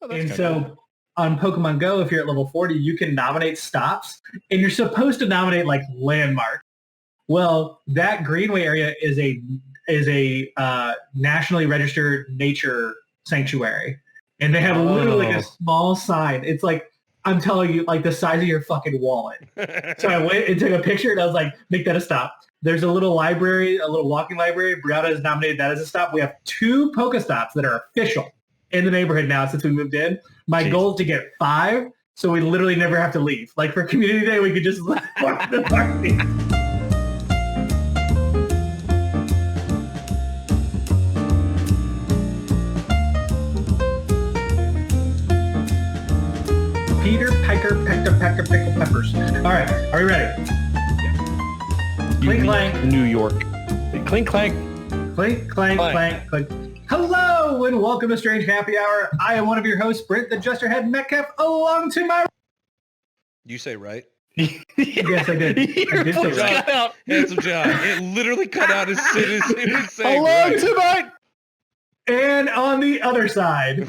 Oh, that's And kinda so cool. on Pokemon Go, if you're at level 40, you can nominate stops, and you're supposed to nominate like landmarks. Well, that Greenway area is a nationally registered nature sanctuary, and they have literally like a Oh. small sign. It's like I'm telling you, like the size of your fucking wallet. So I went and took a picture, and I was like, make that a stop. There's a little library, a little walking library. Brianna has nominated that as a stop. We have 2 Pokestops that are official in the neighborhood now since we moved in. My Jeez. goal is to get 5, so we literally never have to leave. Like for community day, we could just fuck the party. Peter, Pecker, Pecker, Pickle, Peppers. All right, are we ready? Clink, clank. New York. Clink, clank. Clink, clank, clank, clank. Hello, and welcome to Strange Happy Hour. I am one of your hosts, Brent, the Jesterhead Metcalfe, along to my... You say right? Yes, I did. I did say right. Cut out. Handsome John. It literally cut out as soon as it was saying Hello right. to my And on the other side,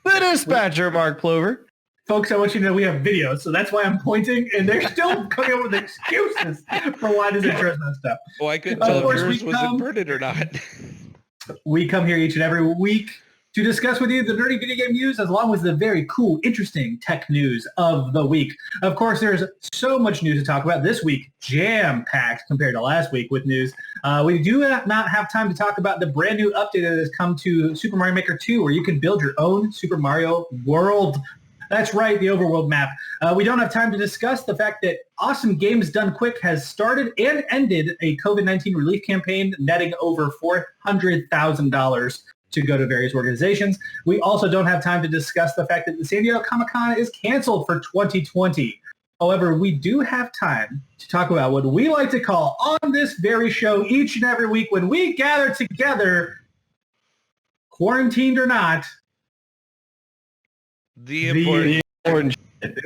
the dispatcher, Mark Plover. folks, I want you to know we have videos, so that's why I'm pointing, and they're still coming up with excuses for why this intro messed up. Oh, I couldn't Of tell if course, yours we was come- inverted or not. We come here each and every week to discuss with you the nerdy video game news, as long as the very cool, interesting tech news of the week. Of course, there's so much news to talk about this week, jam-packed compared to last week with news. We do not have time to talk about the brand new update that has come to Super Mario Maker 2, where you can build your own Super Mario World. That's right, the overworld map. We don't have time to discuss the fact that Awesome Games Done Quick has started and ended a COVID-19 relief campaign netting over $400,000 to go to various organizations. We also don't have time to discuss the fact that the San Diego Comic-Con is canceled for 2020. However, we do have time to talk about what we like to call on this very show each and every week when we gather together, quarantined or not. The important. Orange.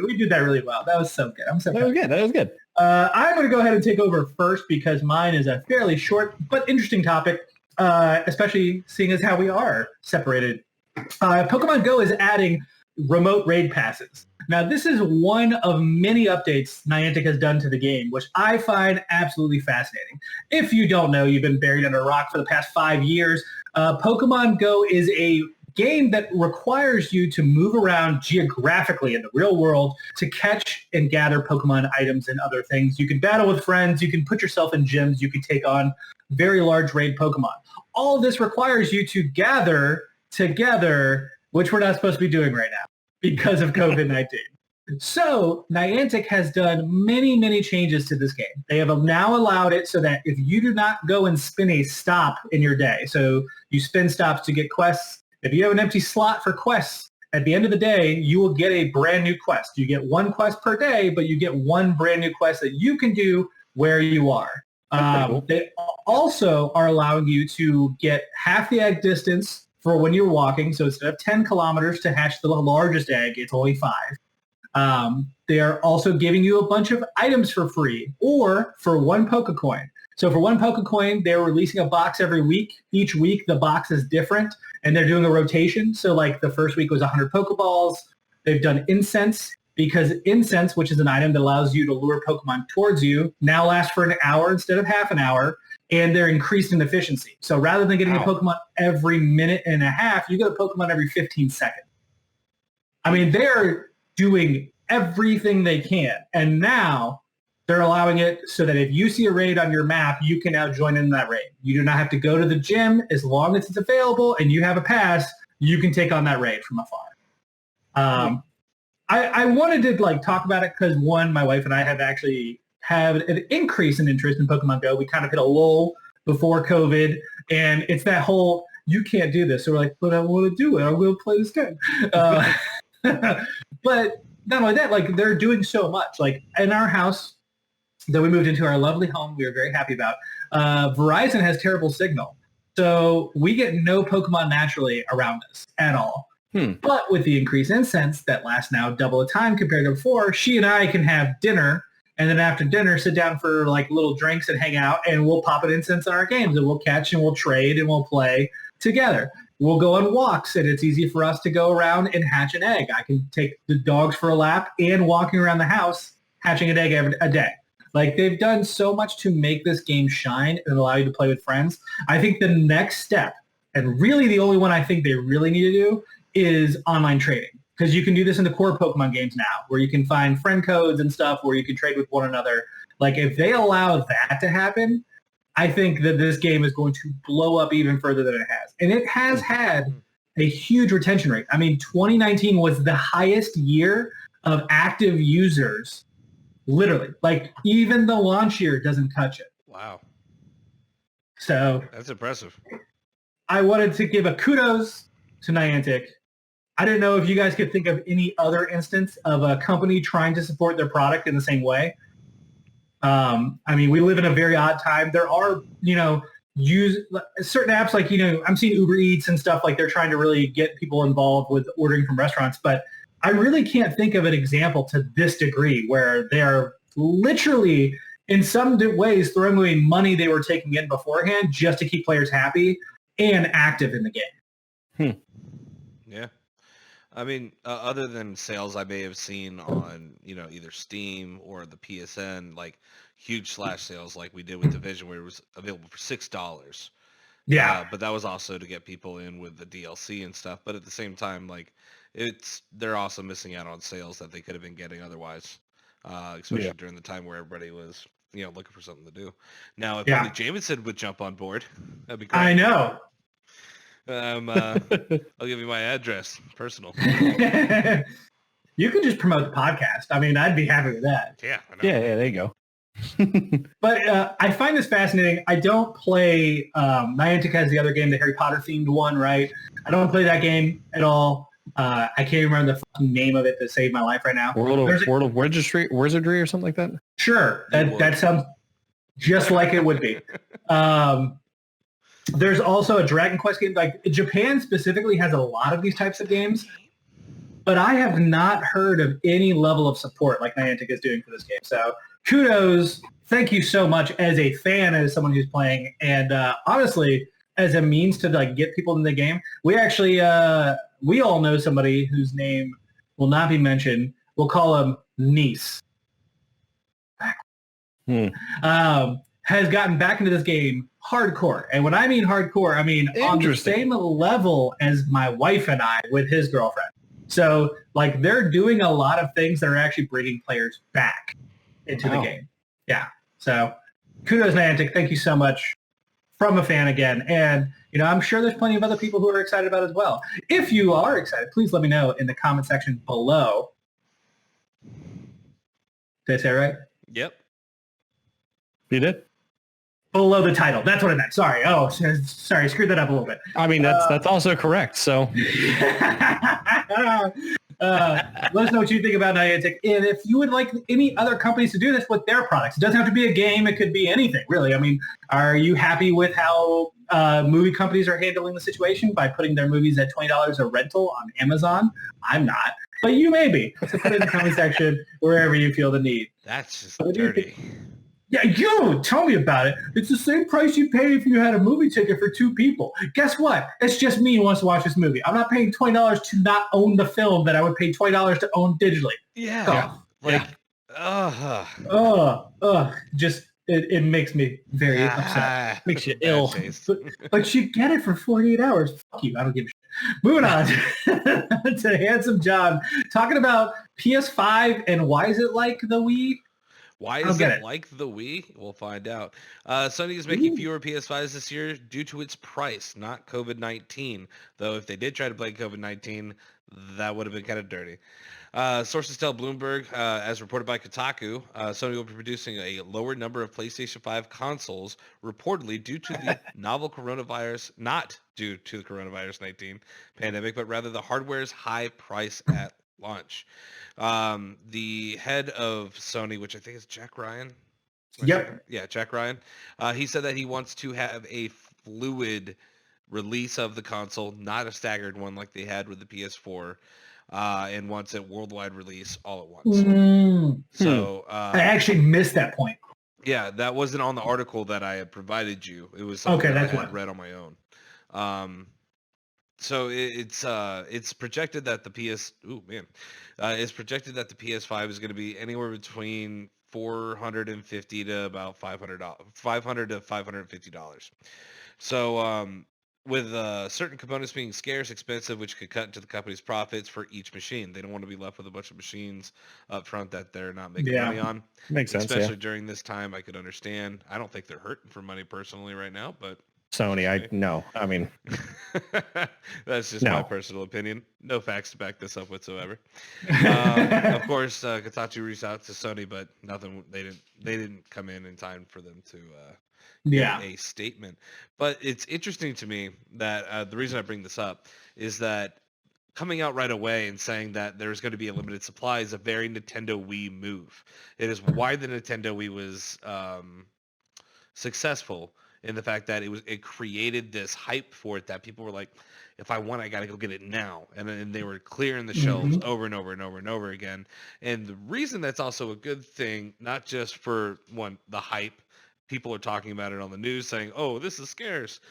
We did that really well. That was so good. I'm so That proud. was good. That was good. I'm going to go ahead and take over first because mine is a fairly short but interesting topic, especially seeing as how we are separated. Pokemon Go is adding remote raid passes. Now, this is one of many updates Niantic has done to the game, which I find absolutely fascinating. If you don't know, you've been buried under a rock for the past 5 years. Pokemon Go is a game that requires you to move around geographically in the real world to catch and gather Pokemon items and other things. You can battle with friends. You can put yourself in gyms. You can take on very large raid Pokemon. All of this requires you to gather together, which we're not supposed to be doing right now because of COVID-19. So Niantic has done many, many changes to this game. They have now allowed it so that if you do not go and spin a stop in your day, so you spin stops to get quests, if you have an empty slot for quests, at the end of the day, you will get a brand new quest. You get 1 quest per day, but you get 1 brand new quest that you can do where you are. Cool. They also are allowing you to get half the egg distance for when you're walking. So instead of 10 kilometers to hatch the largest egg, it's only 5. They are also giving you a bunch of items for free or for 1 Pokecoin. So for 1 Pokecoin, they're releasing a box every week. Each week, the box is different, and they're doing a rotation. So like the first week was 100 Pokeballs. They've done incense, because incense, which is an item that allows you to lure Pokemon towards you, now lasts for an hour instead of half an hour, and they're increased in efficiency. So rather than getting a Pokemon every minute and a half, you get a Pokemon every 15 seconds. I mean, they're doing everything they can, and now they're allowing it so that if you see a raid on your map, you can now join in that raid. You do not have to go to the gym. As long as it's available and you have a pass, you can take on that raid from afar. I wanted to talk about it because, one, my wife and I have actually had an increase in interest in Pokemon Go. We kind of hit a lull before COVID, and it's that whole, you can't do this. So we're like, but I want to do it. I will play this game. But not only that, they're doing so much. In our house that we moved into, our lovely home we are very happy about, Verizon has terrible signal. So we get no Pokemon naturally around us at all. But with the increased incense that lasts now double the time compared to before, she and I can have dinner, and then after dinner sit down for little drinks and hang out, and we'll pop an incense on our games, and we'll catch and we'll trade and we'll play together. we'll go on walks, and it's easy for us to go around and hatch an egg. I can take the dogs for a lap and walking around the house, hatching an egg a day. Like, they've done so much to make this game shine and allow you to play with friends. I think the next step, and really the only one I think they really need to do, is online trading. Because you can do this in the core Pokemon games now, where you can find friend codes and stuff where you can trade with one another. Like, if they allow that to happen, I think that this game is going to blow up even further than it has. And it has had a huge retention rate. I mean, 2019 was the highest year of active users. Literally, like, even the launch year doesn't touch it. Wow. So That's impressive. I wanted to give a kudos to Niantic. I didn't know if you guys could think of any other instance of a company trying to support their product in the same way. I mean, we live in a very odd time. There are, use certain apps like, I'm seeing Uber Eats and stuff, like they're trying to really get people involved with ordering from restaurants, but I really can't think of an example to this degree where they are literally in some ways throwing away money they were taking in beforehand just to keep players happy and active in the game. Yeah. I mean, other than sales I may have seen on, either Steam or the PSN, like huge slash sales like we did with Division where it was available for $6. Yeah. But that was also to get people in with the DLC and stuff. But at the same time, like, they're also missing out on sales that they could have been getting otherwise, especially during the time where everybody was, looking for something to do. Now, if only Jameson would jump on board, that'd be great. I know. I'll give you my address, personal. You could just promote the podcast. I mean, I'd be happy with that. Yeah, I know. Yeah, there you go. But I find this fascinating. I don't play, Niantic has the other game, the Harry Potter themed one, right? I don't play that game at all. I can't even remember the fucking name of it to save my life right now. World of Wizardry or something like that? Sure. That sounds just like it would be. There's also a Dragon Quest game. Like, Japan specifically has a lot of these types of games, but I have not heard of any level of support like Niantic is doing for this game. So kudos. Thank you so much as a fan, as someone who's playing, and honestly, as a means to like get people in the game. We actually, we all know somebody whose name will not be mentioned. We'll call him Niece. Has gotten back into this game hardcore. And when I mean hardcore, I mean on the same level as my wife and I with his girlfriend. So, like, they're doing a lot of things that are actually bringing players back into the game. Yeah. So, kudos, Niantic. Thank you so much from a fan again. And, I'm sure there's plenty of other people who are excited about it as well. If you are excited, please let me know in the comment section below. Did I say it right? Yep. You did? Below the title. That's what I meant. Sorry. Oh, sorry. Screwed that up a little bit. I mean, that's also correct. So let us know what you think about Niantic. And if you would like any other companies to do this with their products, it doesn't have to be a game. It could be anything, really. I mean, are you happy with how movie companies are handling the situation by putting their movies at $20 a rental on Amazon? I'm not. But you may be. So put it in the comment section wherever you feel the need. That's just dirty. Yeah, tell me about it. It's the same price you pay if you had a movie ticket for two people. Guess what? It's just me who wants to watch this movie. I'm not paying $20 to not own the film that I would pay $20 to own digitally. Yeah. Just it makes me very upset. Makes you ill. But you get it for 48 hours. Fuck you. I don't give a shit. Moving on to Handsome John, talking about PS5 and why is it like the Wii? Why is it like the Wii? We'll find out. Sony is making fewer PS5s this year due to its price, not COVID-19. Though if they did try to play COVID-19, that would have been kind of dirty. Sources tell Bloomberg, as reported by Kotaku, Sony will be producing a lower number of PlayStation 5 consoles, reportedly due to the novel coronavirus, not due to the coronavirus 19 pandemic, but rather the hardware's high price at launch. The head of Sony, which I think is Jack Ryan. Yep. Yeah, Jack Ryan. He said that he wants to have a fluid release of the console, not a staggered one like they had with the PS4, and wants a worldwide release all at once. So I actually missed that point. Yeah, that wasn't on the article that I had provided you. It was something that I had read on my own. So it's projected that the it's projected that the PS5 is going to be anywhere between $450 to about $500 to $550. So with certain components being scarce, expensive, which could cut into the company's profits for each machine. They don't want to be left with a bunch of machines up front that they're not making money on. Makes sense. Especially during this time, I could understand. I don't think they're hurting for money personally right now, but Sony, no. I mean, that's just my personal opinion. No facts to back this up whatsoever. Of course, Kotaku reached out to Sony, but nothing. They didn't come in time for them to give a statement. But it's interesting to me that the reason I bring this up is that coming out right away and saying that there's going to be a limited supply is a very Nintendo Wii move. It is why the Nintendo Wii was successful in the fact that it created this hype for it that people were like, if I want, I got to go get it now. And then they were clearing the shelves over and over and over and over again. And the reason that's also a good thing, not just for the hype, people are talking about it on the news saying, oh, this is scarce.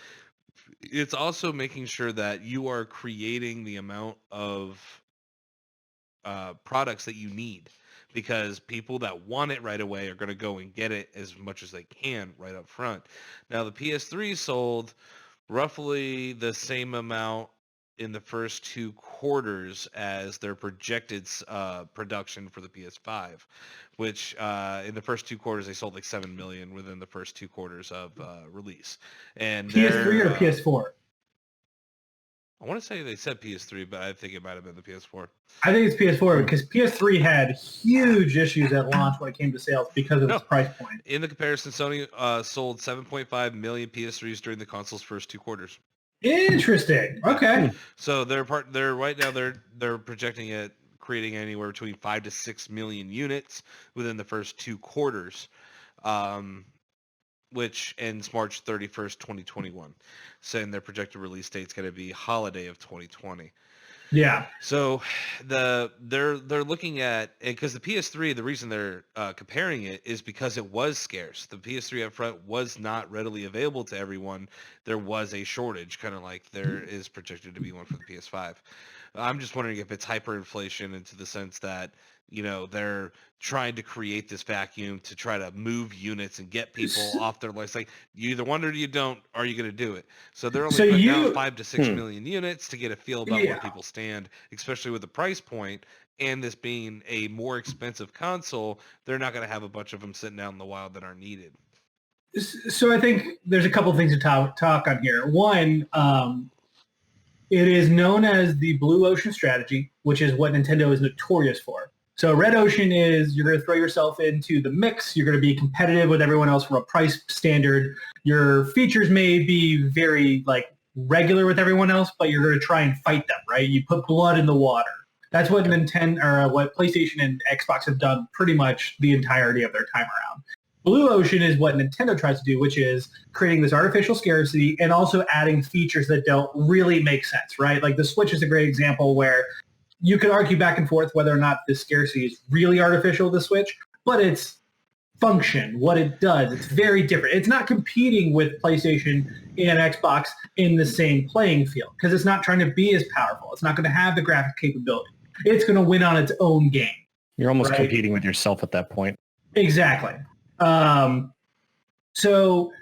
It's also making sure that you are creating the amount of products that you need, because people that want it right away are going to go and get it as much as they can right up front. Now, the PS3 sold roughly the same amount in the first 2 quarters as their projected production for the PS5, which in the first 2 quarters, they sold like 7 million within the first 2 quarters of release. And PS3 or PS4? I want to say they said PS3, but I think it might have been the PS4. I think it's PS4 because PS3 had huge issues at launch when it came to sales because of its price point. In the comparison, Sony sold 7.5 million PS3s during the console's first 2 quarters. Interesting. Okay. So they're right now they're projecting it creating anywhere between 5 to 6 million units within the first 2 quarters. Which ends March 31st, 2021. Saying their projected release date's going to be holiday of 2020. Yeah. So they're looking at, because the PS3, the reason they're comparing it is because it was scarce. The PS3 up front was not readily available to everyone. There was a shortage, kind of like there is projected to be one for the PS5. I'm just wondering if it's hyperinflation into the sense that, they're trying to create this vacuum to try to move units and get people off their lists. Like, you either want it or you don't. Are you going to do it? So they're only putting out 5 to 6 million units to get a feel about where people stand, especially with the price point. And this being a more expensive console, they're not going to have a bunch of them sitting out in the wild that aren't needed. So I think there's a couple of things to talk on here. One, it is known as the blue ocean strategy, which is what Nintendo is notorious for. So red ocean is you're going to throw yourself into the mix. You're going to be competitive with everyone else from a price standard. Your features may be very regular with everyone else, but you're going to try and fight them, right? You put blood in the water. That's what what PlayStation and Xbox have done pretty much the entirety of their time around. Blue ocean is what Nintendo tries to do, which is creating this artificial scarcity and also adding features that don't really make sense, right? Like the Switch is a great example where you could argue back and forth whether or not this scarcity is really artificial, the Switch, but its function, what it does, it's very different. It's not competing with PlayStation and Xbox in the same playing field because it's not trying to be as powerful. It's not going to have the graphic capability. It's going to win on its own game. You're almost competing with yourself at that point. Exactly. So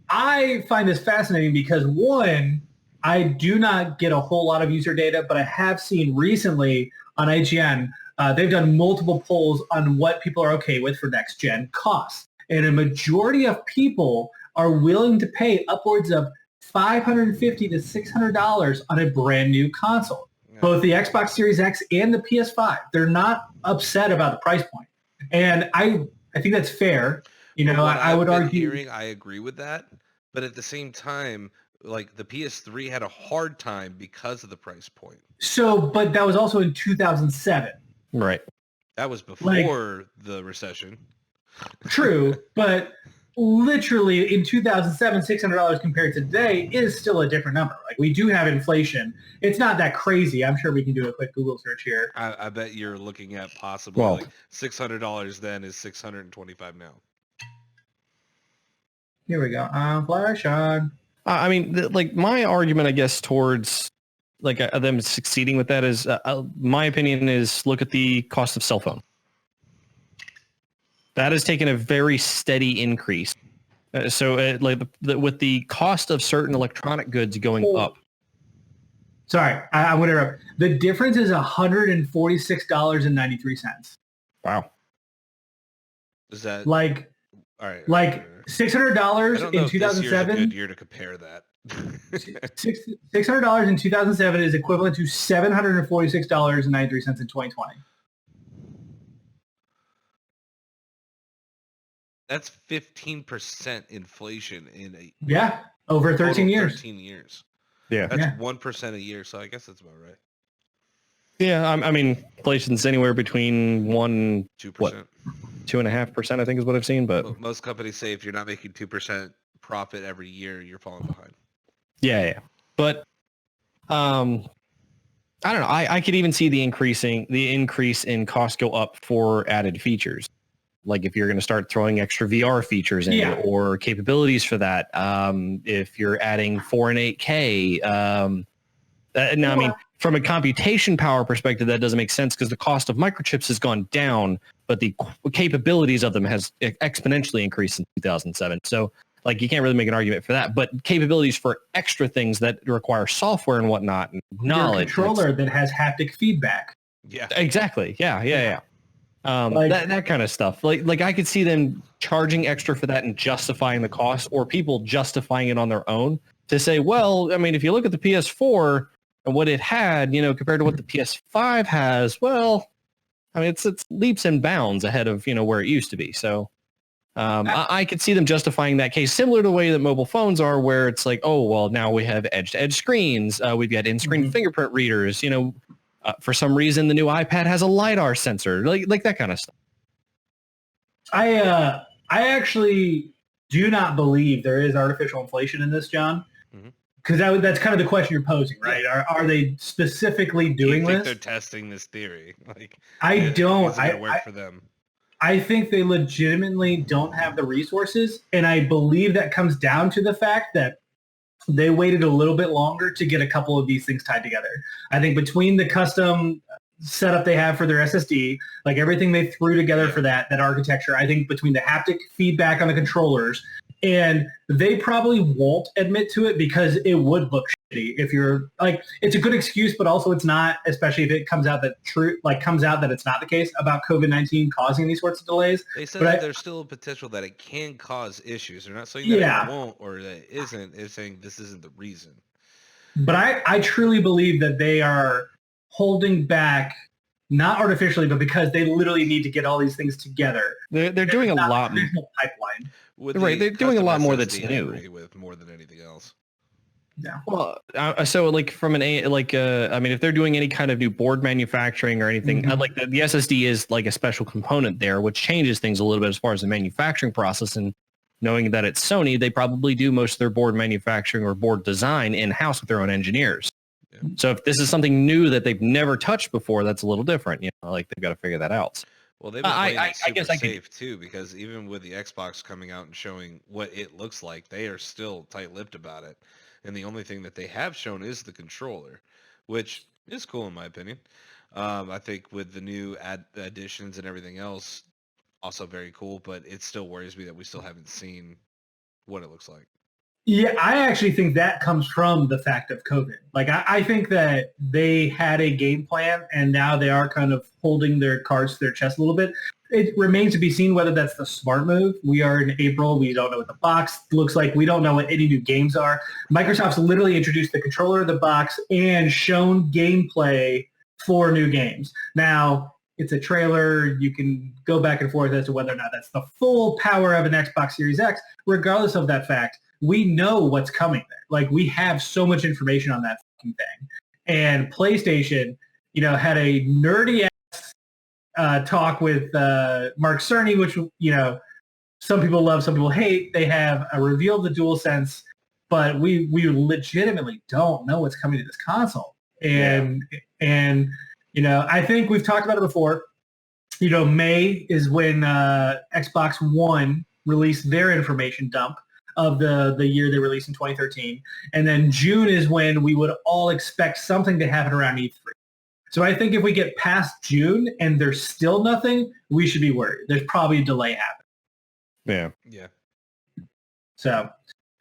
I find this fascinating because, one, I do not get a whole lot of user data, but I have seen recently on IGN, they've done multiple polls on what people are okay with for next-gen costs. And a majority of people are willing to pay upwards of $550 to $600 on a brand new console. Yeah. Both the Xbox Series X and the PS5. They're not upset about the price point. And I think that's fair. I would argue. I agree with that. But at the same time, the PS3 had a hard time because of the price point. So, but that was also in 2007. Right. That was before the recession. True, but literally in 2007, $600 compared to today is still a different number. We do have inflation. It's not that crazy. I'm sure we can do a quick Google search here. I bet you're looking at possibly $600 then is $625 now. Here we go. Inflation. I mean, my argument, I guess, towards them succeeding with that is, my opinion is, look at the cost of cell phone. That has taken a very steady increase. With the cost of certain electronic goods going up. Sorry, I'm going to interrupt. The difference is $146.93. Wow. Is that like all right? Like $600 in 2007. This year's a good year to compare that. $600 in 2007 is equivalent to $746.93 in 2020. That's 15% inflation in over 13 years. 13 years. Yeah, that's 1% a year. So I guess that's about right. Yeah, I mean, inflation's anywhere between 2%, 2.5%. I think is what I've seen. But most companies say if you're not making 2% profit every year, you're falling behind. Yeah. But I don't know. I could even see the increase in cost go up for added features. Like if you're going to start throwing extra VR features in or capabilities for that. If you're adding 4 and 8K. I mean, from a computation power perspective, that doesn't make sense because the cost of microchips has gone down, but the capabilities of them has exponentially increased in 2007. So like you can't really make an argument for that, but capabilities for extra things that require software and whatnot, and knowledge. Your controller that has haptic feedback. Yeah, exactly. Yeah. That kind of stuff. Like I could see them charging extra for that and justifying the cost, or people justifying it on their own to say, well, I mean, if you look at the PS4 and what it had, compared to what the PS5 has, well, I mean, it's leaps and bounds ahead of, where it used to be. So I could see them justifying that case, similar to the way that mobile phones are, where it's like, oh, well, now we have edge-to-edge screens. We've got in-screen fingerprint readers, for some reason, the new iPad has a LiDAR sensor, like that kind of stuff. I actually do not believe there is artificial inflation in this, John. Because that's kind of the question you're posing, right? Are they specifically doing this? They're testing this theory. I don't. It's going to work for them. I think they legitimately don't have the resources, and I believe that comes down to the fact that they waited a little bit longer to get a couple of these things tied together. I think between the custom setup they have for their SSD, like everything they threw together for that architecture, I think between the haptic feedback on the controllers, and they probably won't admit to it because it would look shitty if you're like, it's a good excuse, but also it's not, especially if it comes out that it's not the case about COVID-19 causing these sorts of delays. They said that there's still a potential that it can cause issues. They're not saying that it won't or that it isn't. It's saying this isn't the reason. But I truly believe that they are holding back, not artificially, but because they literally need to get all these things together. They're doing a lot. Pipeline. They're doing a lot more that's new. With more than anything else. Yeah. Well, so like from I mean, if they're doing any kind of new board manufacturing or anything, like the SSD is like a special component there, which changes things a little bit as far as the manufacturing process. And knowing that it's Sony, they probably do most of their board manufacturing or board design in-house with their own engineers. Yeah. So if this is something new that they've never touched before, that's a little different. Like they've got to figure that out. Well, they've been playing it super safe too, because even with the Xbox coming out and showing what it looks like, they are still tight-lipped about it. And the only thing that they have shown is the controller, which is cool in my opinion. I think with the new additions and everything else, also very cool, but it still worries me that we still haven't seen what it looks like. Yeah, I actually think that comes from the fact of COVID. Like, I think that they had a game plan, and now they are kind of holding their cards to their chest a little bit. It remains to be seen whether that's the smart move. We are in April. We don't know what the box looks like. We don't know what any new games are. Microsoft's literally introduced the controller of the box and shown gameplay for new games. Now, it's a trailer. You can go back and forth as to whether or not that's the full power of an Xbox Series X. Regardless of that fact, we know what's coming there. Like, we have so much information on that fucking thing. And PlayStation, had a nerdy talk with Mark Cerny, which, some people love, some people hate. They have a reveal of the DualSense, but we legitimately don't know what's coming to this console. And I think we've talked about it before. May is when Xbox One released their information dump. of the year they released in 2013. And then June is when we would all expect something to happen around E3. So I think if we get past June and there's still nothing, we should be worried. There's probably a delay happening. Yeah. So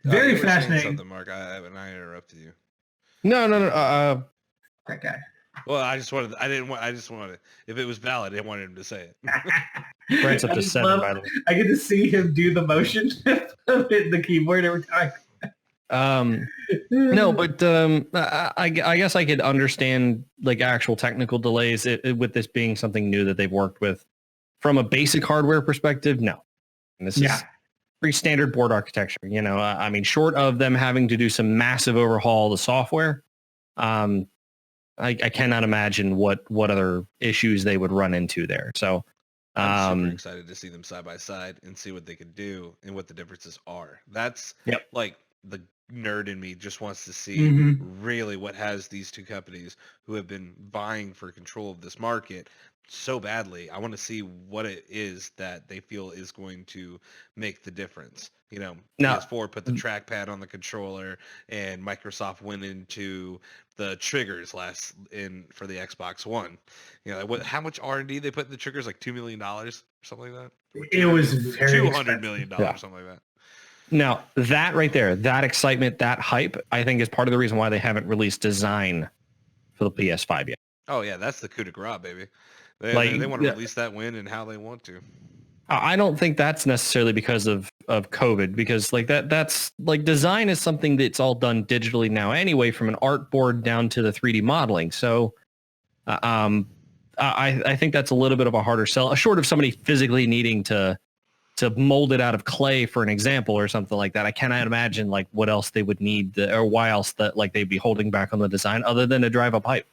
very fascinating. Something, Mark. I interrupted you. No. That guy. Well, I just wanted. If it was valid, I wanted him to say it. Brent's up to 7, by the way. I get to see him do the motion of hitting the keyboard every time. No, but I guess I could understand like actual technical delays with this being something new that they've worked with. From a basic hardware perspective, no. And this is pretty standard board architecture. You know, I mean, short of them having to do some massive overhaul of the software, I cannot imagine what other issues they would run into there. So I'm super excited to see them side by side and see what they can do and what the differences are. That's like the nerd in me just wants to see really what has these two companies who have been vying for control of this market so badly. I want to see what it is that they feel is going to make the difference. You know, PS4 put the trackpad on the controller, and Microsoft went into the triggers for the Xbox One. You know, how much R&D they put in the triggers? Like $2 million, something like that. It was very $200 million, something like that. Now that right there, that excitement, that hype, I think is part of the reason why they haven't released design for the PS5 yet. Oh yeah, that's the coup de grace, baby. They want to release that when and how they want to. I don't think that's necessarily because of COVID, because like that's like design is something that's all done digitally now anyway, from an art board down to the 3D modeling. So I think that's a little bit of a harder sell, short of somebody physically needing to mold it out of clay, for an example, or something like that. I cannot imagine like what else they would need or why else that like they'd be holding back on the design other than to drive a pipe.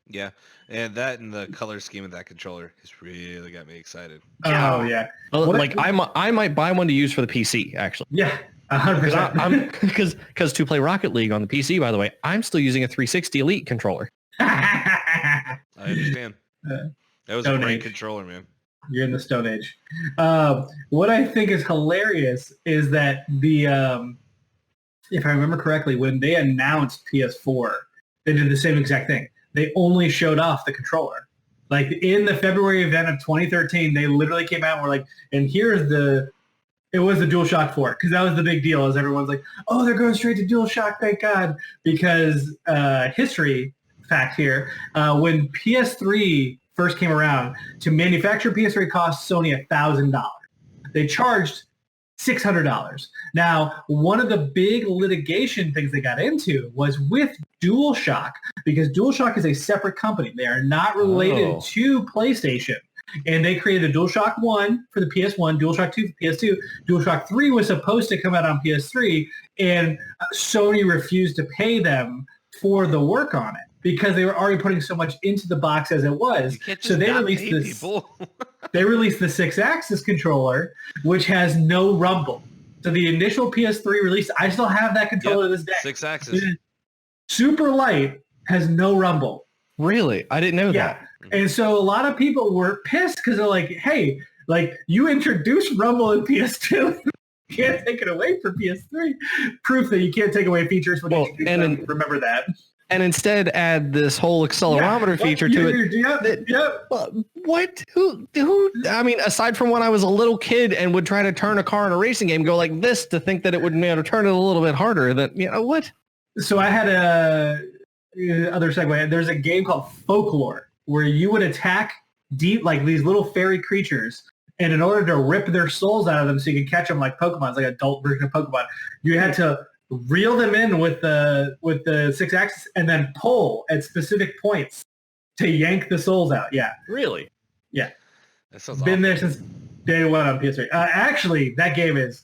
Yeah, and that and the color scheme of that controller has really got me excited. Oh yeah, like I might buy one to use for the PC actually. Yeah, 100%. Because to play Rocket League on the PC, by the way, I'm still using a 360 Elite controller. I understand. That was a great controller, man. You're in the Stone Age. What I think is hilarious is that if I remember correctly, when they announced PS4, they did the same exact thing. They only showed off the controller. Like in the February event of 2013, they literally came out and were like, and here's it was the DualShock 4, because that was the big deal, as everyone's like, oh, they're going straight to DualShock, thank God. Because history fact here, when PS3 first came around, to manufacture PS3 cost Sony $1,000. They charged $600. Now, one of the big litigation things they got into was with DualShock, because DualShock is a separate company. They are not related to PlayStation. And they created the DualShock 1 for the PS1, DualShock 2 for PS2. DualShock 3 was supposed to come out on PS3, and Sony refused to pay them for the work on it, because they were already putting so much into the box as it was. So they released this. They released the 6-axis controller, which has no rumble. So the initial PS3 release, I still have that controller to this day. 6-axis. Super light, has no rumble. Really? I didn't know that. And so a lot of people were pissed because they're like, hey, like you introduced rumble in PS2. You can't take it away from PS3. Proof that you can't take away features when you remember that. And instead add this whole accelerometer feature to it. What? Who? I mean, aside from when I was a little kid and would try to turn a car in a racing game, go like this to think that it would turn it a little bit harder. What? So I had other segue. There's a game called Folklore where you would attack deep, like these little fairy creatures. And in order to rip their souls out of them so you could catch them like Pokemon, it's like an adult version of Pokemon, you had to reel them in with the 6-axis and then pull at specific points to yank the souls out. Yeah. Really? Yeah. That sounds been there since day one on PS3. Actually, that game is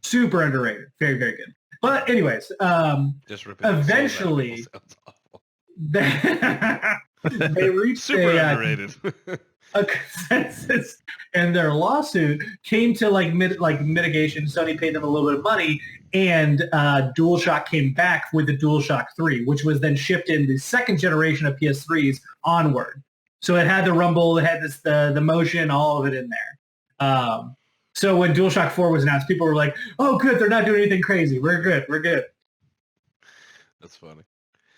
super underrated. Very, very good. But anyways, just ripping eventually they reached super underrated. A consensus, and their lawsuit came to mitigation. Sony paid them a little bit of money, and DualShock came back with the DualShock 3, which was then shipped in the second generation of PS3s onward. So it had the rumble, it had the motion, all of it in there. So when DualShock 4 was announced, people were like, "Oh, good, they're not doing anything crazy. We're good. We're good." That's funny.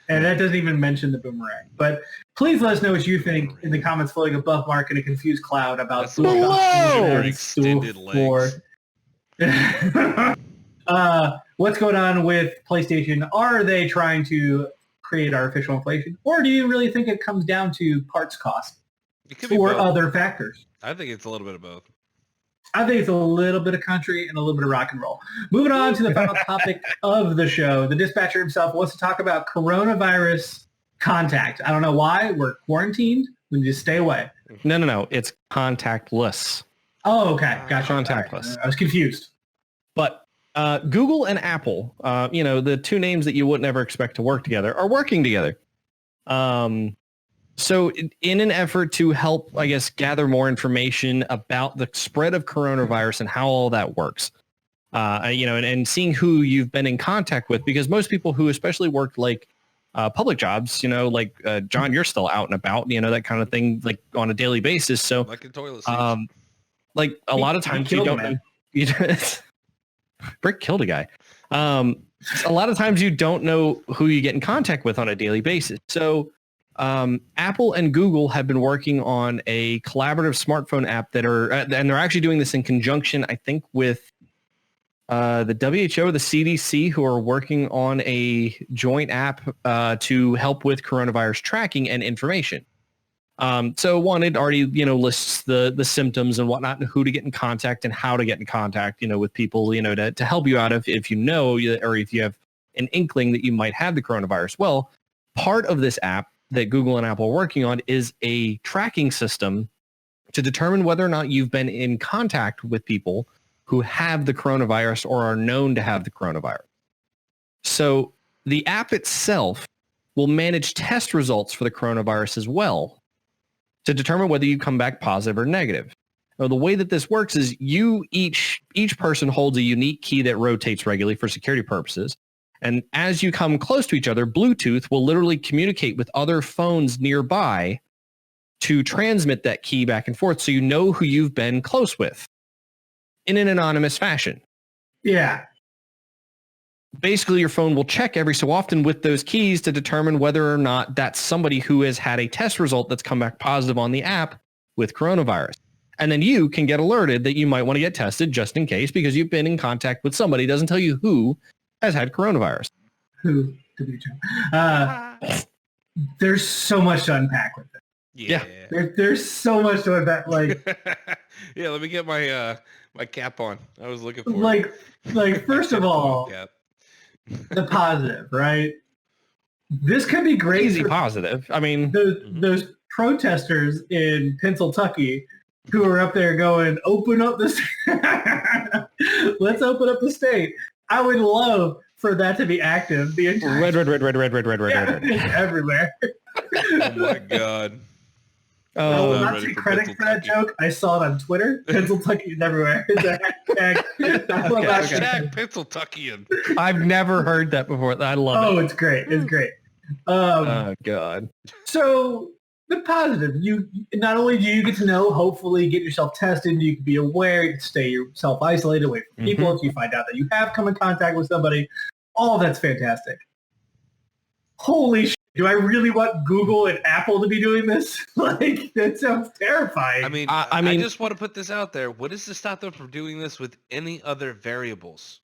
And that doesn't even mention the boomerang. But please let us know what you think in the comments floating above Mark in a confused cloud about DualShock extended legs. What's going on with PlayStation? Are they trying to create artificial inflation? Or do you really think it comes down to parts cost or other factors? I think it's a little bit of both. I think it's a little bit of country and a little bit of rock and roll. Moving on to the final topic of the show. The dispatcher himself wants to talk about coronavirus contact. I don't know why. We're quarantined. We need to stay away. No. It's contactless. Oh, okay. Gotcha. Contactless. I was confused. But Google and Apple, the two names that you wouldn't ever expect to work together, are working together. So in an effort to help, I guess, gather more information about the spread of coronavirus and how all that works, and seeing who you've been in contact with, because most people who especially work like public jobs, like John, you're still out and about, that kind of thing, like on a daily basis. So like in toilet seats. Like a lot of times you don't know. Brick killed a guy. A lot of times you don't know who you get in contact with on a daily basis. So Apple and Google have been working on a collaborative smartphone app and they're actually doing this in conjunction, I think, with the WHO, the CDC, who are working on a joint app to help with coronavirus tracking and information. So one, it already, lists the symptoms and whatnot and who to get in contact and how to get in contact, with people, to help you out if you know, or if you have an inkling that you might have the coronavirus. Well, part of this app that Google and Apple are working on is a tracking system to determine whether or not you've been in contact with people who have the coronavirus or are known to have the coronavirus. So the app itself will manage test results for the coronavirus as well to determine whether you come back positive or negative. Now, the way that this works is each person holds a unique key that rotates regularly for security purposes. And as you come close to each other, Bluetooth will literally communicate with other phones nearby to transmit that key back and forth so you know who you've been close with in an anonymous fashion. Yeah. Basically, your phone will check every so often with those keys to determine whether or not that's somebody who has had a test result that's come back positive on the app with coronavirus. And then you can get alerted that you might want to get tested just in case because you've been in contact with somebody. It doesn't tell you who has had coronavirus. Who to be there's so much to unpack with it. Yeah. There's so much to unpack. Like, yeah, let me get my my cap on. I was looking for like first of all, the positive, right? This could be great. Easy positive. I mean, those protesters in Pennsylvania who are up there going, "Open up the let's open up the state." I would love for that to be active. The entire red. Everywhere. Oh my god. I will not take credit for that joke. I saw it on Twitter. Pennsylvanian everywhere. It's a hashtag. Hashtag Pennsylvanian. I've never heard that before. I love it. Oh, it's great. It's great. Oh god. So the positive, you not only do you get to know, hopefully get yourself tested, you can be aware, you can stay yourself isolated away from people if you find out that you have come in contact with somebody. All that's fantastic. Holy shit. Do I really want Google and Apple to be doing this? Like, that sounds terrifying. I mean, I just want to put this out there. What is to stop them from doing this with any other variables?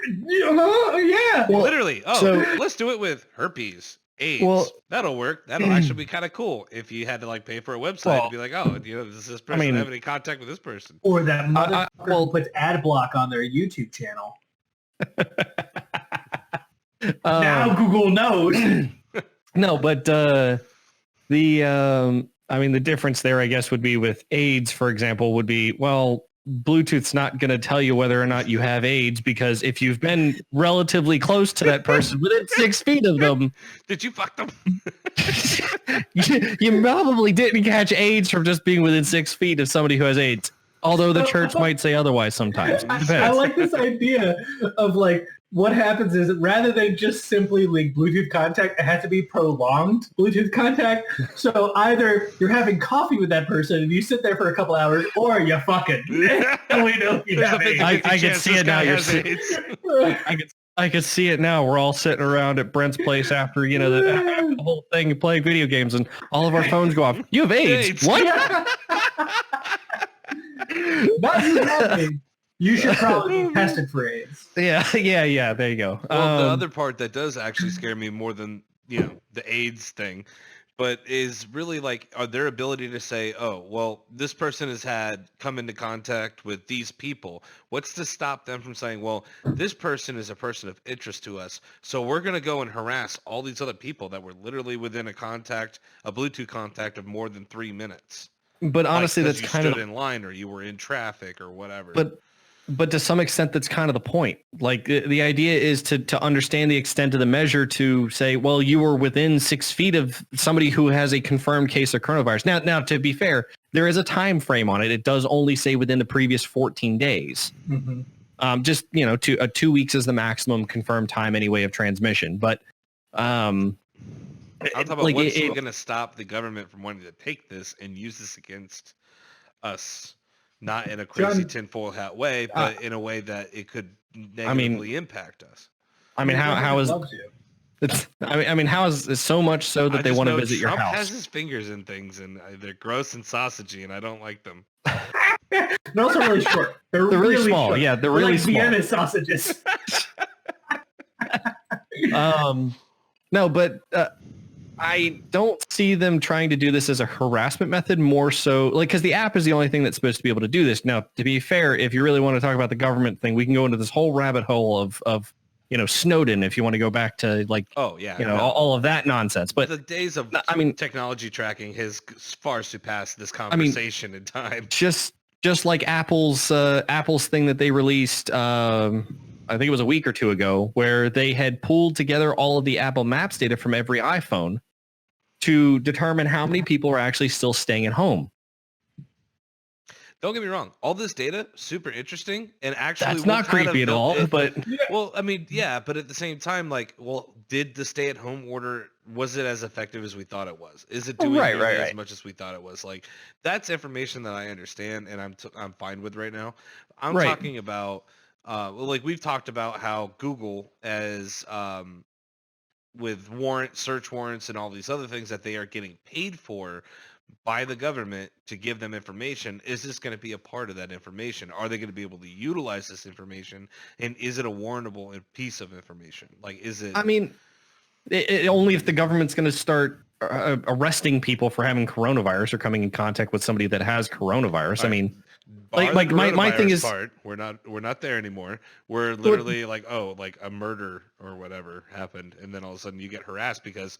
Yeah. Well, literally. Let's do it with herpes. AIDS. Well, that'll work. That'll actually be kind of cool if you had to like pay for a website and be like, oh, does this person have any contact with this person? Or that motherfucker puts ad block on their YouTube channel. Now Google knows. No, but the difference there, I guess, would be with AIDS, for example, would be, well, Bluetooth's not going to tell you whether or not you have AIDS because if you've been relatively close to that person within 6 feet of them, did you fuck them? you probably didn't catch AIDS from just being within 6 feet of somebody who has AIDS. Although the church might say otherwise sometimes. I like this idea of like what happens is rather than just simply like Bluetooth contact, it has to be prolonged Bluetooth contact. So either you're having coffee with that person and you sit there for a couple hours, or you fucking. And we know you have AIDS. I can see it now. I can see it now. We're all sitting around at Brent's place after the whole thing, playing video games, and all of our phones go off. You have AIDS? What? Not you having. You should probably be tested for AIDS. Yeah. There you go. Well, the other part that does actually scare me more than the AIDS thing, but is really like their ability to say, oh, well, this person has come into contact with these people. What's to stop them from saying, well, this person is a person of interest to us, so we're going to go and harass all these other people that were literally within a Bluetooth contact of more than 3 minutes. But honestly, like, that's you kind of stood in line or you were in traffic or whatever. But to some extent, that's kind of the point. Like the idea is to understand the extent of the measure to say, well, you were within 6 feet of somebody who has a confirmed case of coronavirus. Now, to be fair, there is a time frame on it. It does only say within the previous 14 days. Mm-hmm. 2 weeks is the maximum confirmed time anyway of transmission. But I'm talking about what's going to stop the government from wanting to take this and use this against us. Not in a crazy tinfoil hat way, but in a way that it could negatively impact us. I mean, how is it's? I mean, how is it so much so that they want to visit your house? Trump has his fingers in things, and they're gross and sausagey, and I don't like them. They're also really short. They're really small. Short. Yeah, they're really like small. Vienna sausages. No, but. I don't see them trying to do this as a harassment method, more so like because the app is the only thing that's supposed to be able to do this. Now, to be fair, if you really want to talk about the government thing, we can go into this whole rabbit hole of Snowden if you want to go back to all of that nonsense. But the days of technology tracking has far surpassed this conversation in time. Just like Apple's thing that they released. I think it was a week or two ago, where they had pulled together all of the Apple Maps data from every iPhone to determine how many people are actually still staying at home. Don't get me wrong. All this data, super interesting. And actually, that's not creepy at all. But well, I mean, yeah, but at the same time, like, well, did the stay-at-home order, was it as effective as we thought it was? Is it doing as much as we thought it was? Like, that's information that I understand and I'm fine with right now. I'm talking about. Like we've talked about how Google, as with search warrants and all these other things that they are getting paid for by the government to give them information. Is this going to be a part of that information? Are they going to be able to utilize this information? And is it a warrantable piece of information? Like, is it? I mean, only if the government's going to start arresting people for having coronavirus or coming in contact with somebody that has coronavirus. Right. I mean. Like my thing is we're not there anymore. We're literally like a murder or whatever happened, and then all of a sudden you get harassed because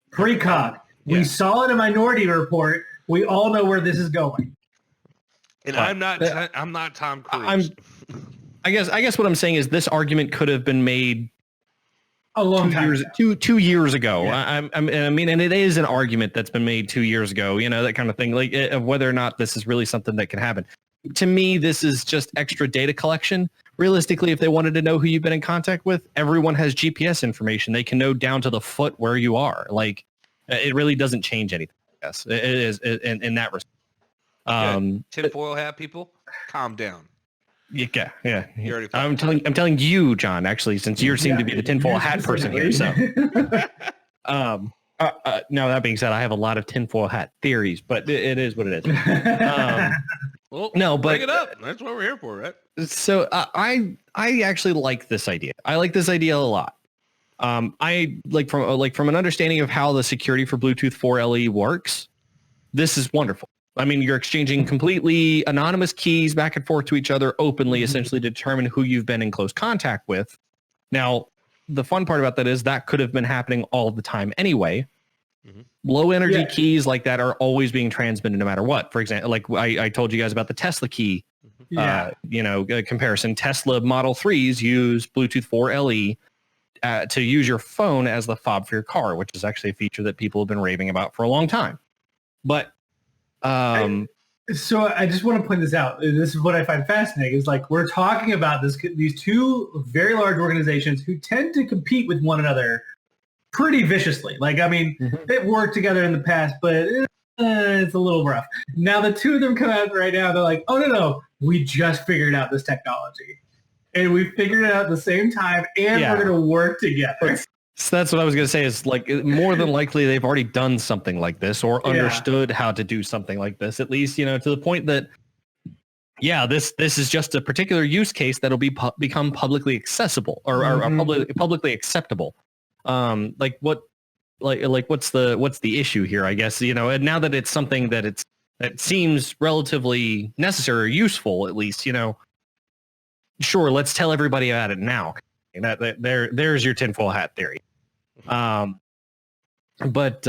precog. We saw it in Minority Report. We all know where this is going. And I'm not Tom Cruise. I guess what I'm saying is this argument could have been made a long time ago. 2 years ago. Yeah. I mean, and it is an argument that's been made 2 years ago. That kind of thing, like of whether or not this is really something that can happen. To me, this is just extra data collection. Realistically, if they wanted to know who you've been in contact with, everyone has GPS information. They can know down to the foot where you are. Like, it really doesn't change anything. Yes, it is in that respect. Tinfoil hat people, calm down. Yeah. I'm telling you, John. Actually, since you seem to be the tinfoil hat person here. So, now that being said, I have a lot of tinfoil hat theories, but it is what it is. Well, no, but bring it up. That's what we're here for, right? So I actually like this idea. I like this idea a lot. I like from an understanding of how the security for Bluetooth 4 LE works. This is wonderful. I mean, you're exchanging completely anonymous keys back and forth to each other openly, essentially to determine who you've been in close contact with. Now, the fun part about that is that could have been happening all the time anyway. Low energy keys like that are always being transmitted no matter what. For example, like I told you guys about the Tesla key, comparison. Tesla Model 3s use Bluetooth 4 LE to use your phone as the fob for your car, which is actually a feature that people have been raving about for a long time. But So I just want to point this out. This is what I find fascinating is like we're talking about these two very large organizations who tend to compete with one another pretty viciously. Like, I mean, they've worked together in the past, but it's a little rough. Now the two of them come out right now. They're like, oh, no, we just figured out this technology. And we figured it out at the same time, and we're going to work together. So that's what I was going to say is like more than likely they've already done something like this or understood how to do something like this, at least, to the point that, this is just a particular use case that'll become publicly accessible or publicly acceptable. What's the issue here, I guess, and now that it's something that seems relatively necessary or useful, at least, sure, let's tell everybody about it now. There's your tinfoil hat theory. I like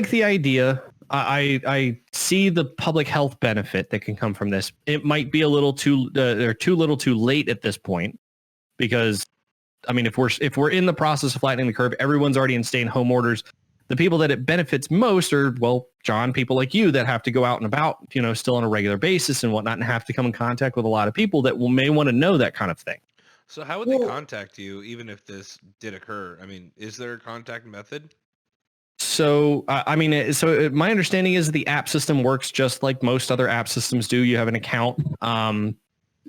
the idea. I see the public health benefit that can come from this. It might be a little too late at this point, because I mean, if we're in the process of flattening the curve, everyone's already in stay-at-home orders. The people that it benefits most are, well, John, people like you that have to go out and about, still on a regular basis and whatnot, and have to come in contact with a lot of people that may want to know that kind of thing. So how would they contact you, even if this did occur? I mean, is there a contact method? So, my understanding is the app system works just like most other app systems do. You have an account.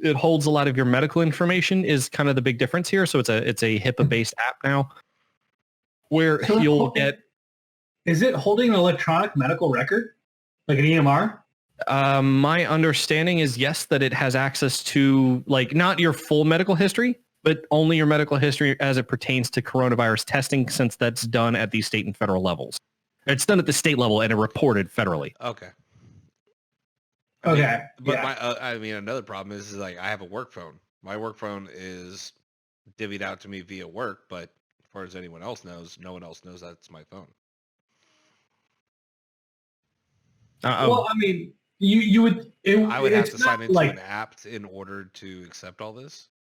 It holds a lot of your medical information is kind of the big difference here. So it's a HIPAA-based app now, where you'll get. Is it holding an electronic medical record, like an EMR? My understanding is yes, that it has access to like not your full medical history, but only your medical history as it pertains to coronavirus testing, since that's done at the state and federal levels. It's done at the state level and reported federally. Okay. Okay. But another problem is like I have a work phone. My work phone is divvied out to me via work, but as far as anyone else knows, no one else knows that's my phone. Well, I mean, you would. I would have to sign into an app in order to accept all this.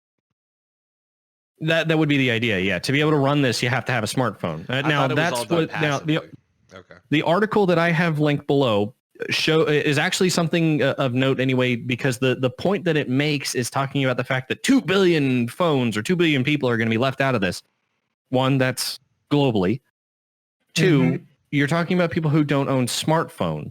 That would be the idea, yeah. To be able to run this, you have to have a smartphone. The article that I have linked below is actually something of note anyway, because the point that it makes is talking about the fact that 2 billion phones or 2 billion people are going to be left out of this. One, that's globally. Two, you're talking about people who don't own smartphones,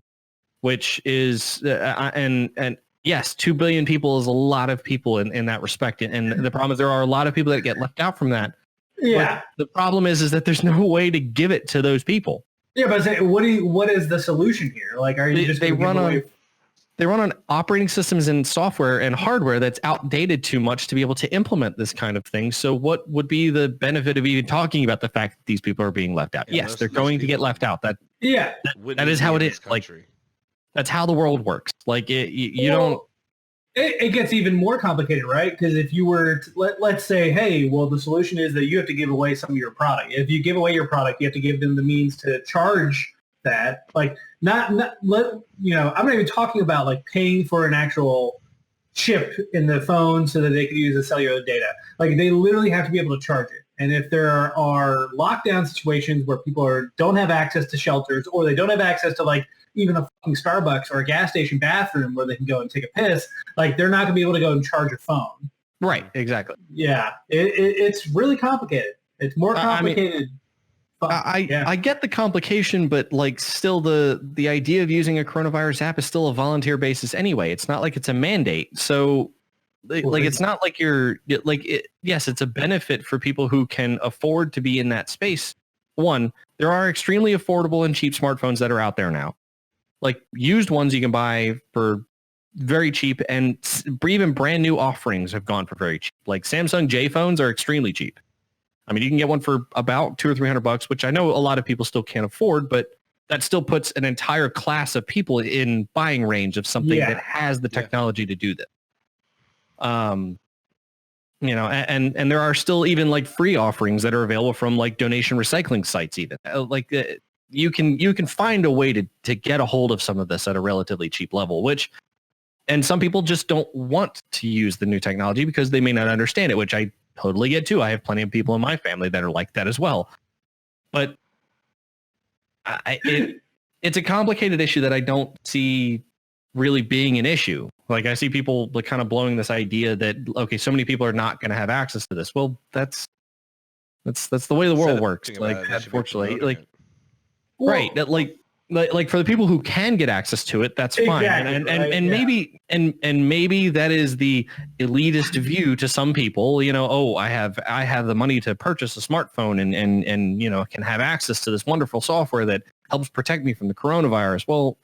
which is and yes, 2 billion people is a lot of people in that respect. And the problem is there are a lot of people that get left out from that. Yeah. But the problem is that there's no way to give it to those people. Yeah, but what is the solution here? Like, are you they run on operating systems and software and hardware that's outdated too much to be able to implement this kind of thing. So what would be the benefit of even talking about the fact that these people are being left out? Yes, they're going to get left out. That is how it is. Like, that's how the world works. Like you don't. It gets even more complicated, right? Because if you were to, let's say, hey, well, the solution is that you have to give away some of your product. If you give away your product, you have to give them the means to charge that. Like, I'm not even talking about like paying for an actual chip in the phone so that they can use the cellular data. Like, they literally have to be able to charge it. And if there are lockdown situations where people don't have access to shelters, or they don't have access to like even a fucking Starbucks or a gas station bathroom where they can go and take a piss, like they're not going to be able to go and charge a phone. Right. Exactly. Yeah. It's really complicated. It's more complicated. I get the complication, but like still the idea of using a coronavirus app is still a volunteer basis anyway. It's not like it's a mandate. So like it's not like yes, it's a benefit for people who can afford to be in that space. One, there are extremely affordable and cheap smartphones that are out there now. Like used ones you can buy for very cheap, and even brand new offerings have gone for very cheap. Like Samsung J phones are extremely cheap. I mean, you can get one for about $200 or $300, which I know a lot of people still can't afford, but that still puts an entire class of people in buying range of something that has the technology to do this. And there are still even like free offerings that are available from like donation recycling sites even. You can find a way to get a hold of some of this at a relatively cheap level, and some people just don't want to use the new technology because they may not understand it, which I totally get too. I have plenty of people in my family that are like that as well. But it's a complicated issue that I don't see really being an issue. Like I see people like kind of blowing this idea that, okay, so many people are not going to have access to this. Well, that's the way the world works. Like, unfortunately, like, right. That like for the people who can get access to it, that's fine. And maybe that is the elitist view to some people, you know, oh, I have the money to purchase a smartphone and you know, can have access to this wonderful software that helps protect me from the coronavirus. Well,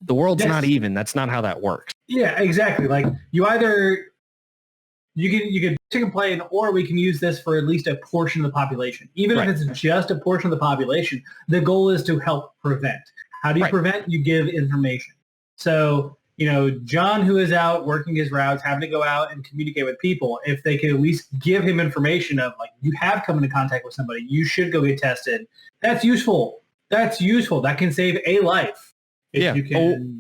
the world's not even. That's not how that works. Yeah, exactly. Like you can complain, or we can use this for at least a portion of the population. Even if it's just a portion of the population, the goal is to help prevent. How do you prevent? You give information. So, you know, John, who is out working his routes, having to go out and communicate with people, if they could at least give him information of like, you have come into contact with somebody, you should go get tested. That's useful. That can save a life.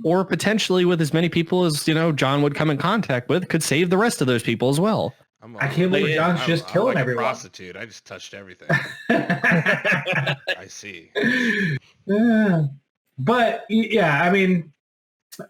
Or potentially with as many people as, you know, John would come in contact with, could save the rest of those people as well. I can't believe John's just killing everyone. Prostitute. I just touched everything. I see. But yeah, I mean,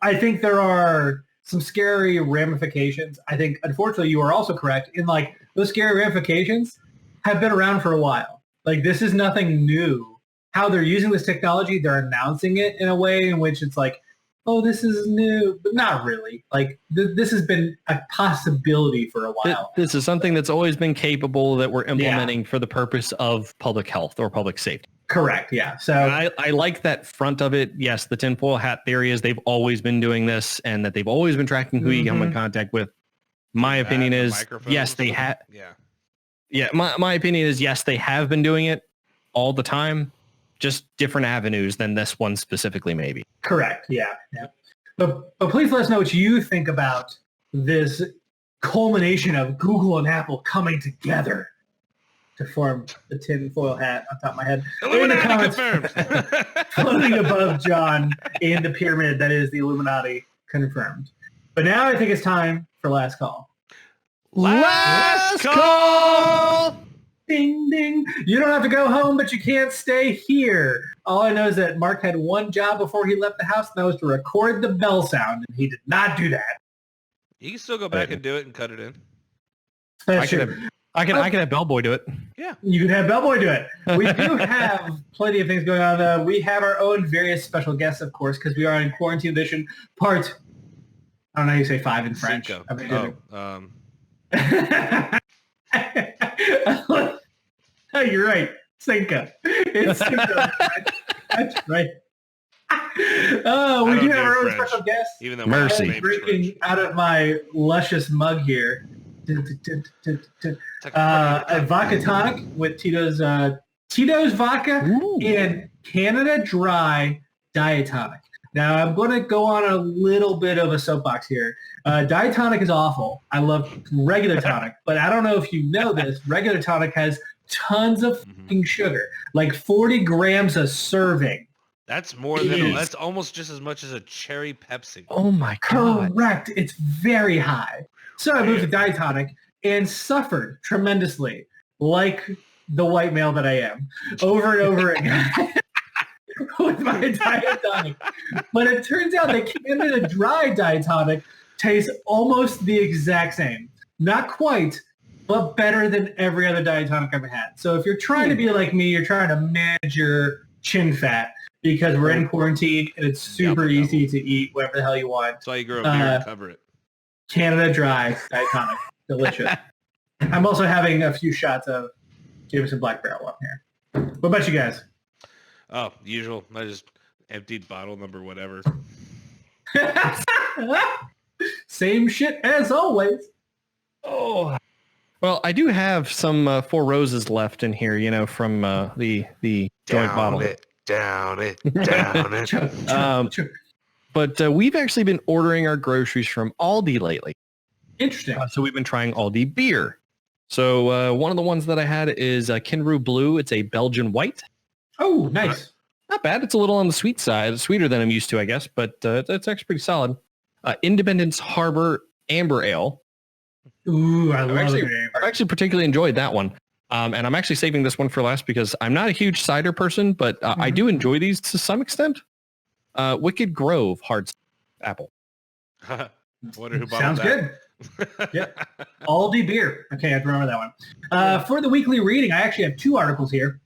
I think there are some scary ramifications. I think, unfortunately, you are also correct in like those scary ramifications have been around for a while. Like this is nothing new. How they're using this technology, they're announcing it in a way in which it's like, oh, this is new, but not really. Like this has been a possibility for a while. This is something that's always been capable that we're implementing for the purpose of public health or public safety. Correct. Yeah. So I like that front of it. Yes, the tinfoil hat theory is they've always been doing this and that they've always been tracking who you come in contact with. My opinion is, yes, they have. Yeah. My opinion is, yes, they have been doing it all the time. Just different avenues than this one specifically, maybe. Correct. Yeah. But please let us know what you think about this culmination of Google and Apple coming together to form the tinfoil hat on top of my head. Illuminati confirmed. Floating above John in the pyramid that is the Illuminati confirmed. But now I think it's time for last call. Last call! Ding, ding. You don't have to go home, but you can't stay here. All I know is that Mark had one job before he left the house, and that was to record the bell sound, and he did not do that. You can still go back and do it and cut it in. That's true. I can have Bellboy do it. Yeah. You can have Bellboy do it. We do have plenty of things going on. We have our own various special guests, of course, because we are in Quarantine Edition part, I don't know how you say 5 in French. Oh, you're right. Cinco. It's Cinco. That's right. Oh, we do have our own special guest. Even though Mercy. Drinking out of my luscious mug here. A vodka tonic with Tito's vodka and Canada Dry Diet Tonic. Now, I'm going to go on a little bit of a soapbox here. Diet Tonic is awful. I love regular tonic, but I don't know if you know this. Regular tonic has tons of fucking sugar, like 40 grams a serving. That's more than, that's almost just as much as a cherry Pepsi. Oh my God. Correct. It's very high. So I moved to Diet Tonic and suffered tremendously, like the white male that I am, over and over again. With my Diet Tonic. But it turns out that Canada Dry Diet Tonic tastes almost the exact same. Not quite, but better than every other Diet Tonic I've ever had. So if you're trying to be like me, you're trying to manage your chin fat because we're in quarantine and it's super easy to eat whatever the hell you want. That's why you grow a beard and cover it. Canada Dry Diet Tonic. Delicious. I'm also having a few shots of Jameson Black Barrel on here. What about you guys? Oh, usual. I just emptied bottle number whatever. Same shit as always. Oh, well, I do have some Four Roses left in here, you know, from the joint bottle. Down it. But we've actually been ordering our groceries from Aldi lately. Interesting. So we've been trying Aldi beer. So one of the ones that I had is Kinroo Blue. It's a Belgian white. Oh, nice. Not bad. It's a little on the sweet side. Sweeter than I'm used to, I guess, but it's actually pretty solid. Independence Harbor Amber Ale. Ooh, I've actually particularly enjoyed that one. And I'm actually saving this one for last because I'm not a huge cider person, but I do enjoy these to some extent. Wicked Grove hard apple. Wonder who bought Sounds that. good. Yeah. Aldi beer. Okay, I have to remember that one. For the weekly reading, I actually have 2 articles here.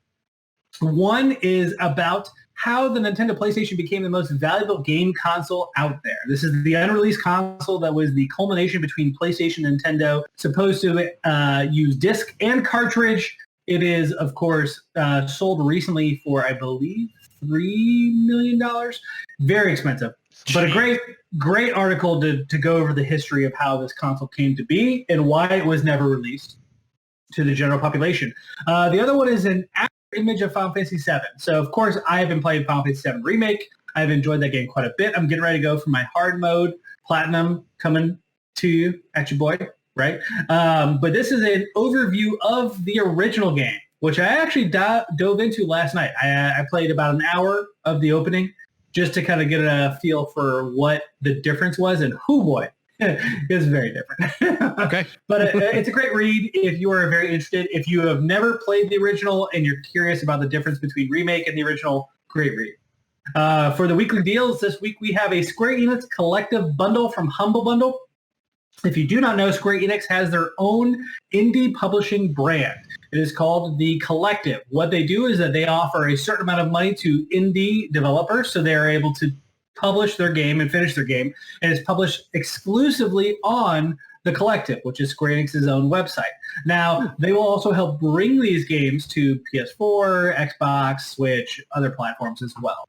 One is about how the Nintendo PlayStation became the most valuable game console out there. This is the unreleased console that was the culmination between PlayStation and Nintendo, supposed to use disc and cartridge. It is, of course, sold recently for, I believe, $3 million. Very expensive. But a great article to go over the history of how this console came to be and why it was never released to the general population. The other one is an image of Final Fantasy VII. So, of course, I have been playing Final Fantasy VII Remake. I've enjoyed that game quite a bit. I'm getting ready to go for my hard mode, Platinum, coming to you at your boy, right? But this is an overview of the original game, which I actually dove into last night. I played about an hour of the opening just to kind of get a feel for what the difference was, and boy, it's very different. Okay. But it's a great read if you are very interested. If you have never played the original and you're curious about the difference between Remake and the original, great read. For the weekly deals, this week we have a Square Enix collective bundle from Humble Bundle. If you do not know, Square Enix has their own indie publishing brand. It is called The Collective. What they do is that they offer a certain amount of money to indie developers so they are able to publish their game and finish their game, and it's published exclusively on The Collective, which is Square Enix's own website. Now, they will also help bring these games to PS4, Xbox, Switch, other platforms as well.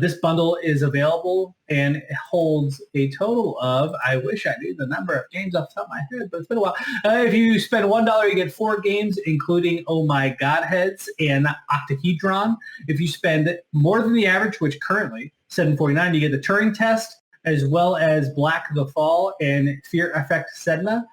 This bundle is available and it holds a total of, I wish I knew the number of games off the top of my head, but it's been a while. If you spend $1, you get 4 games, including Oh My Godheads and Octahedron. If you spend more than the average, which currently $7.49, you get the Turing Test, as well as Black the Fall and Fear Effect Sedna.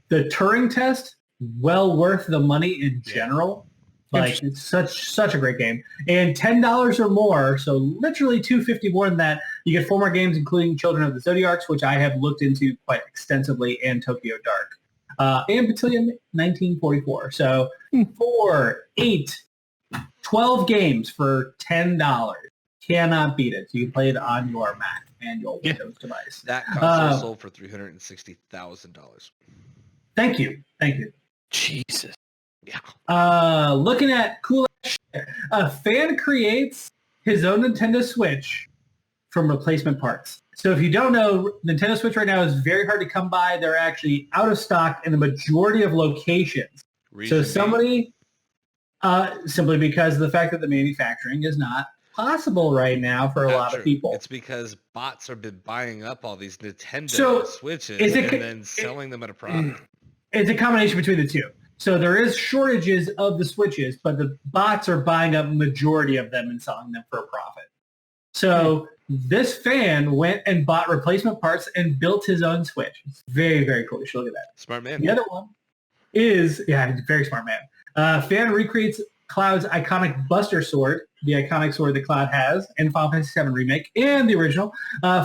The Turing Test, well worth the money in general. Like, it's such a great game. And $10 or more, so literally $2.50 more than that, you get 4 more games, including Children of the Zodiacs, which I have looked into quite extensively, and Tokyo Dark, and Battalion 1944. So 4, 8, 12 games for $10. Cannot beat it. You can play it on your Mac and your Windows device. That console sold for $360,000. Thank you. Jesus. Yeah. Looking at cool shit. A fan creates his own Nintendo Switch from replacement parts. So if you don't know, Nintendo Switch right now is very hard to come by. They're actually out of stock in the majority of locations. So somebody, simply because of the fact that the manufacturing is not possible right now for a lot of people. It's because bots have been buying up all these Nintendo Switches and then selling them at a profit. It's a combination between the two. So there is shortages of the Switches, but the bots are buying up majority of them and selling them for a profit. So this fan went and bought replacement parts and built his own Switch. It's very, very cool. You should look at that. Smart man. The other one is, very smart man. Fan recreates Cloud's iconic Buster Sword, the iconic sword that Cloud has in Final Fantasy VII Remake and the original,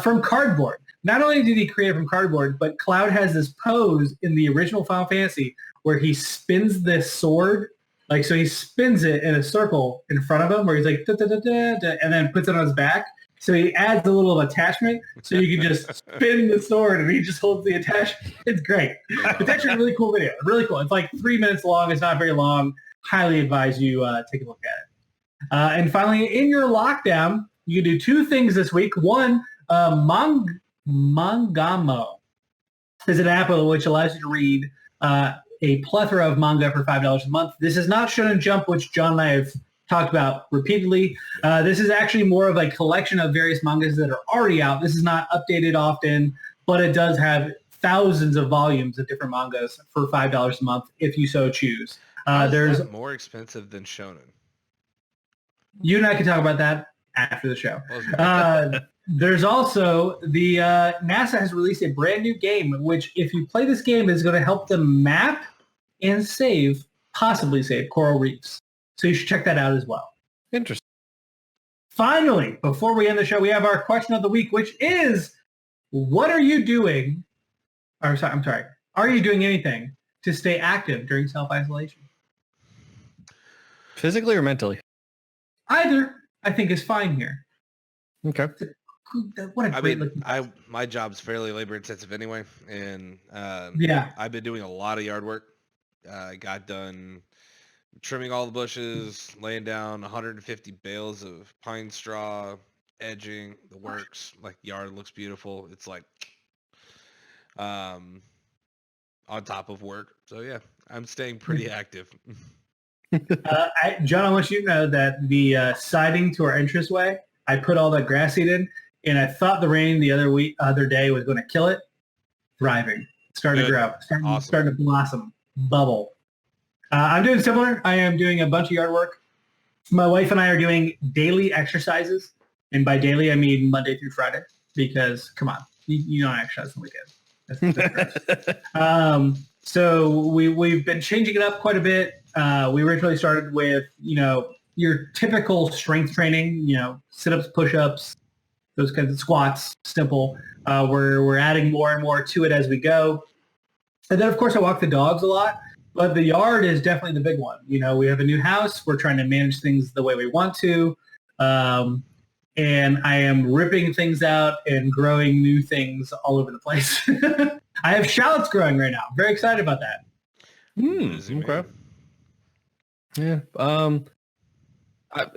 from cardboard. Not only did he create it from cardboard, but Cloud has this pose in the original Final Fantasy where he spins this sword, so he spins it in a circle in front of him where he's like, da, da, da, da, da, and then puts it on his back. So he adds a little attachment so you can just spin the sword and he just holds the attachment. It's great. It's actually a really cool video. Really cool. It's like 3 minutes long. It's not very long. Highly advise you take a look at it. And finally, in your lockdown, you can do 2 things this week. One, Mangamo is an app which allows you to read a plethora of manga for $5 a month. This is not Shonen Jump, which John and I have talked about repeatedly. This is actually more of a collection of various mangas that are already out. This is not updated often, but it does have thousands of volumes of different mangas for $5 a month if you so choose. There's more expensive than Shonen. You and I can talk about that after the show. There's also the NASA has released a brand new game, which if you play this game is going to help them map and possibly save coral reefs. So you should check that out as well. Interesting. Finally, before we end the show, we have our question of the week, which is, what are you doing? Are you doing anything to stay active during self-isolation? Physically or mentally? Either, I think, is fine here. Okay. What a great looking place. My job's fairly labor intensive anyway, and Yeah. I've been doing a lot of yard work. I got done trimming all the bushes, laying down 150 bales of pine straw, edging, the works. Like, yard looks beautiful. It's like on top of work. So yeah, I'm staying pretty active. John, I want you to know that the siding to our entranceway, I put all that grass seed in, and I thought the rain the other day was going to kill it. Thriving, starting to grow, starting to blossom, bubble. I'm doing similar. I am doing a bunch of yard work. My wife and I are doing daily exercises, and by daily I mean Monday through Friday. Because come on, you don't exercise on the weekend. So we've been changing it up quite a bit. We originally started with your typical strength training, sit-ups, push-ups, those kinds of squats, simple. We're adding more and more to it as we go. And then, of course, I walk the dogs a lot. But the yard is definitely the big one. We have a new house. We're trying to manage things the way we want to. And I am ripping things out and growing new things all over the place. I have shallots growing right now. Very excited about that. Okay. Yeah.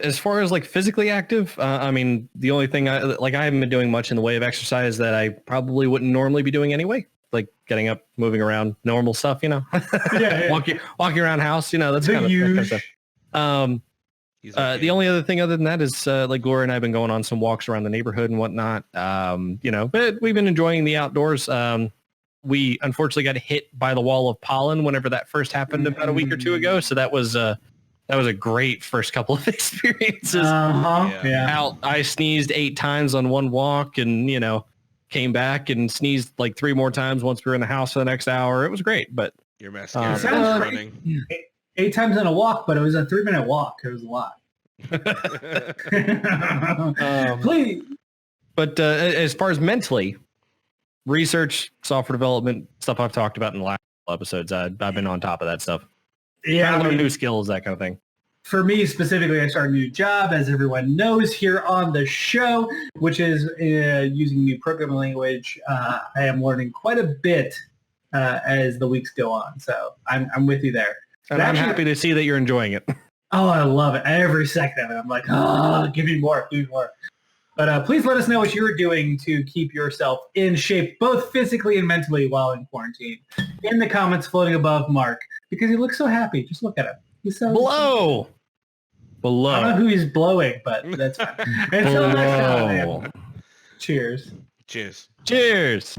As far as like physically active, I mean, the only thing I haven't been doing much in the way of exercise that I probably wouldn't normally be doing anyway. Like getting up, moving around, normal stuff, Yeah. walking around house, that's the kind of stuff. The only other thing other than that is like Gloria and I have been going on some walks around the neighborhood and whatnot. But we've been enjoying the outdoors. We unfortunately got hit by the wall of pollen whenever that first happened about a week or two ago. So that was a great first couple of experiences. Yeah. I sneezed 8 times on one walk and, came back and sneezed like 3 more times once we were in the house for the next hour. It was great, but your mascara is running. 8 times in a walk, but it was a 3-minute walk. It was a lot. Please. But as far as mentally, research, software development, stuff I've talked about in the last episodes, I've been on top of that stuff. Yeah, learn new skills, that kind of thing. For me specifically, I started a new job, as everyone knows here on the show, which is using new programming language. I am learning quite a bit as the weeks go on. So I'm with you there. And I'm happy to see that you're enjoying it. Oh, I love it. Every second of it. I'm like, give me more, do more. But please let us know what you're doing to keep yourself in shape, both physically and mentally while in quarantine. In the comments floating above Mark, because he looks so happy. Just look at him. He's so Below. I don't know who he's blowing, but that's fine. Until next time. Cheers. Cheers. Cheers.